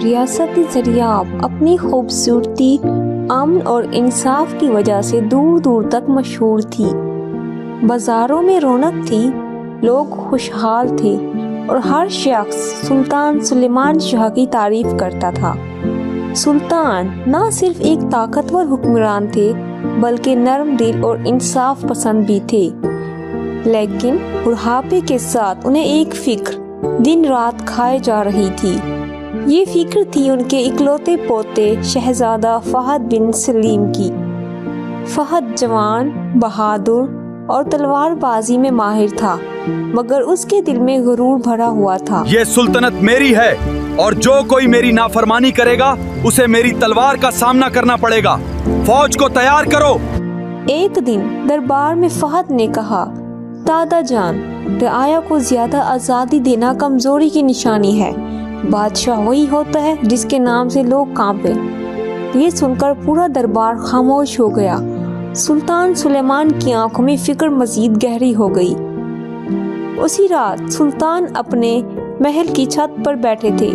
ریاستی دریاب اپنی خوبصورتی، امن اور انصاف کی وجہ سے دور دور تک مشہور تھی۔ بازاروں میں رونق تھی، لوگ خوشحال تھے اور ہر شخص سلطان سلیمان شاہ کی تعریف کرتا تھا۔ سلطان نہ صرف ایک طاقتور حکمران تھے بلکہ نرم دل اور انصاف پسند بھی تھے، لیکن بڑھاپے کے ساتھ انہیں ایک فکر دن رات کھائے جا رہی تھی۔ یہ فکر تھی ان کے اکلوتے پوتے شہزادہ فہد بن سلیم کی۔ فہد جوان، بہادر اور تلوار بازی میں ماہر تھا، مگر اس کے دل میں غرور بھرا ہوا تھا۔ یہ سلطنت میری ہے اور جو کوئی میری نافرمانی کرے گا اسے میری تلوار کا سامنا کرنا پڑے گا۔ فوج کو تیار کرو۔ ایک دن دربار میں فہد نے کہا، دادا جان، رعایا کو زیادہ آزادی دینا کمزوری کی نشانی ہے۔ بادشاہ وہی ہوتا ہے جس کے نام سے لوگ کانپے۔ یہ سن کر پورا دربار خاموش ہو گیا۔ سلطان سلیمان کی آنکھوں میں فکر مزید گہری ہو گئی۔ اسی رات سلطان اپنے محل کی چھت پر بیٹھے تھے۔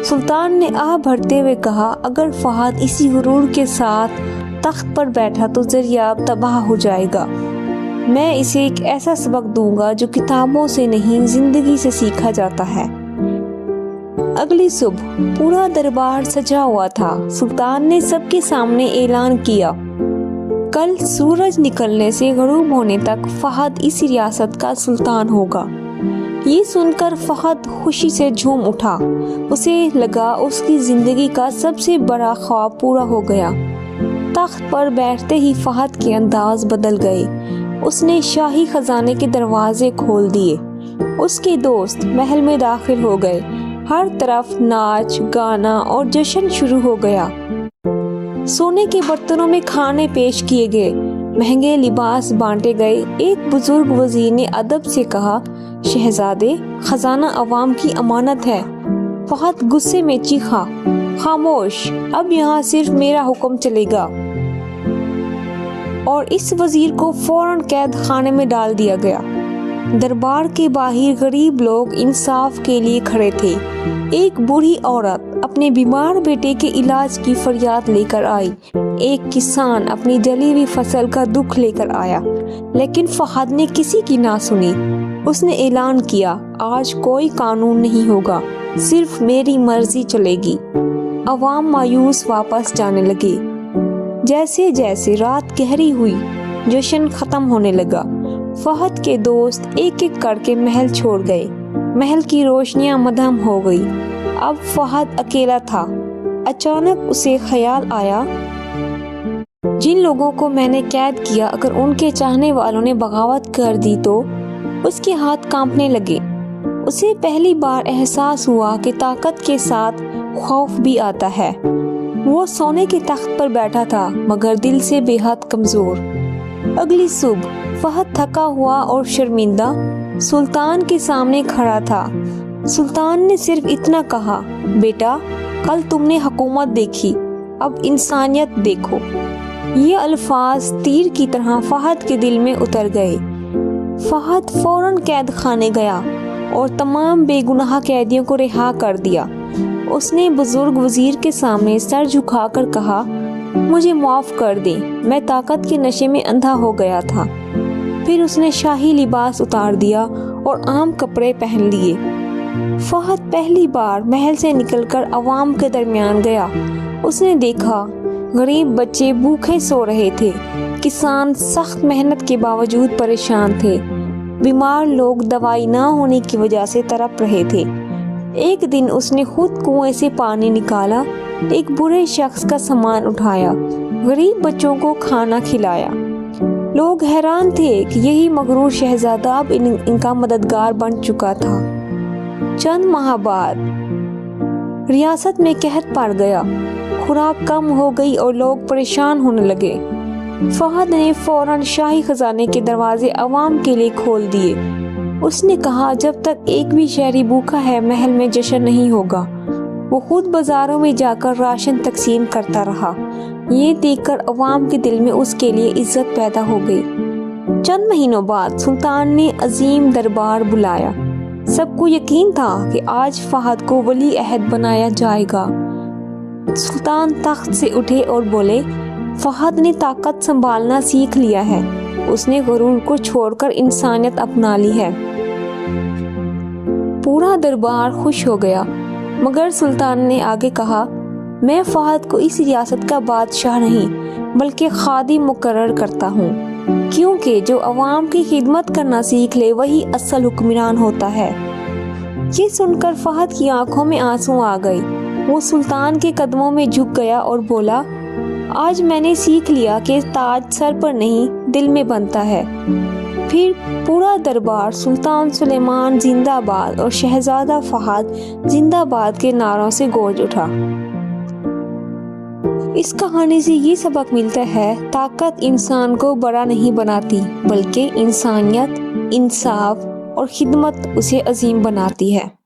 سلطان نے آہ بھرتے ہوئے کہا، اگر فہد اسی غرور کے ساتھ تخت پر بیٹھا تو دریاب تباہ ہو جائے گا۔ میں اسے ایک ایسا سبق دوں گا جو کتابوں سے نہیں زندگی سے سیکھا جاتا ہے۔ اگلی صبح پورا دربار سجا ہوا تھا۔ سلطان نے سب کے سامنے اعلان کیا، کل سورج نکلنے سے غروب ہونے تک فہد اس ریاست کا سلطان ہوگا۔ یہ سن کر فہد خوشی سے جھوم اٹھا۔ اسے لگا اس کی زندگی کا سب سے بڑا خواب پورا ہو گیا۔ تخت پر بیٹھتے ہی فہد کے انداز بدل گئے۔ اس نے شاہی خزانے کے دروازے کھول دیے۔ اس کے دوست محل میں داخل ہو گئے۔ ہر طرف ناچ، گانا اور جشن شروع ہو گیا۔ سونے کے برتنوں میں کھانے پیش کیے گئے، مہنگے لباس بانٹے گئے۔ ایک بزرگ وزیر نے ادب سے کہا، شہزادے، خزانہ عوام کی امانت ہے۔ فہد غصے میں چیخا، خاموش، اب یہاں صرف میرا حکم چلے گا۔ اور اس وزیر کو فوراً قید خانے میں ڈال دیا گیا۔ دربار کے باہر غریب لوگ انصاف کے لیے کھڑے تھے۔ ایک بوڑھی عورت اپنے بیمار بیٹے کے علاج کی فریاد لے کر آئی۔ ایک کسان اپنی جلی ہوئی فصل کا دکھ لے کر آیا، لیکن فہد نے کسی کی نہ سنی۔ اس نے اعلان کیا، آج کوئی قانون نہیں ہوگا، صرف میری مرضی چلے گی۔ عوام مایوس واپس جانے لگے۔ جیسے جیسے رات گہری ہوئی، جشن ختم ہونے لگا۔ فہد کے دوست ایک ایک کر کے محل چھوڑ گئے۔ محل کی روشنیاں مدھم ہو گئی۔ اب فہد اکیلا تھا۔ اچانک اسے خیال آیا، جن لوگوں کو میں نے قید کیا، اگر ان کے چاہنے والوں نے بغاوت کر دی تو؟ اس کے ہاتھ کانپنے لگے۔ اسے پہلی بار احساس ہوا کہ طاقت کے ساتھ خوف بھی آتا ہے۔ وہ سونے کے تخت پر بیٹھا تھا مگر دل سے بے حد کمزور۔ اگلی صبح فہد تھکا ہوا اور شرمندہ سلطان کے سامنے کھڑا تھا۔ سلطان نے صرف اتنا کہا، بیٹا، کل تم نے حکومت دیکھی، اب انسانیت دیکھو۔ یہ الفاظ تیر کی طرح فہد کے دل میں اتر گئے۔ فہد فوراً قید خانے گیا اور تمام بے گناہ قیدیوں کو رہا کر دیا۔ اس نے بزرگ وزیر کے سامنے سر جھکا کر کہا، مجھے معاف کر دیں، میں طاقت کے نشے میں اندھا ہو گیا تھا۔ پھر اس نے شاہی لباس اتار دیا اور عام کپڑے پہن لیے۔ فہد پہلی بار محل سے نکل کر عوام کے درمیان گیا۔ اس نے دیکھا غریب بچے بھوکے سو رہے تھے، کسان سخت محنت کے باوجود پریشان تھے، بیمار لوگ دوائی نہ ہونے کی وجہ سے تڑپ رہے تھے۔ ایک دن اس نے خود کنویں سے پانی نکالا، ایک برے شخص کا سامان اٹھایا، غریب بچوں کو کھانا کھلایا۔ لوگ حیران تھے کہ یہی مغرور شہزادہ اب ان کا مددگار بن چکا تھا۔ چند ماہ بعد ریاست میں قحط پڑ گیا، خوراک کم ہو گئی اور لوگ پریشان ہونے لگے۔ فہد نے فوراً شاہی خزانے کے دروازے عوام کے لیے کھول دیے۔ اس نے کہا، جب تک ایک بھی شہری بھوکا ہے محل میں جشن نہیں ہوگا۔ وہ خود بازاروں میں جا کر راشن تقسیم کرتا رہا۔ یہ دیکھ کر عوام کے دل میں اس کے لیے عزت پیدا ہو گئی۔ چند مہینوں بعد سلطان نے عظیم دربار بلایا۔ سب کو یقین تھا کہ آج فہد کو ولی عہد بنایا جائے گا۔ سلطان تخت سے اٹھے اور بولے، فہد نے طاقت سنبھالنا سیکھ لیا ہے، اس نے غرور کو چھوڑ کر انسانیت اپنا لی ہے۔ پورا دربار خوش ہو گیا، مگر سلطان نے آگے کہا، میں فہد کو اس ریاست کا بادشاہ نہیں بلکہ خادم مقرر کرتا ہوں، کیونکہ جو عوام کی خدمت کرنا سیکھ لے وہی اصل حکمران ہوتا ہے۔ یہ سن کر فہد کی آنکھوں میں آنسو آ گئے، وہ سلطان کے قدموں میں جھک گیا اور بولا، آج میں نے سیکھ لیا کہ تاج سر پر نہیں دل میں بنتا ہے۔ پھر پورا دربار سلطان سلیمان زندہ باد اور شہزادہ فہد زندہ باد کے نعروں سے گونج اٹھا۔ اس کہانی سے یہ سبق ملتا ہے، طاقت انسان کو بڑا نہیں بناتی بلکہ انسانیت، انصاف اور خدمت اسے عظیم بناتی ہے۔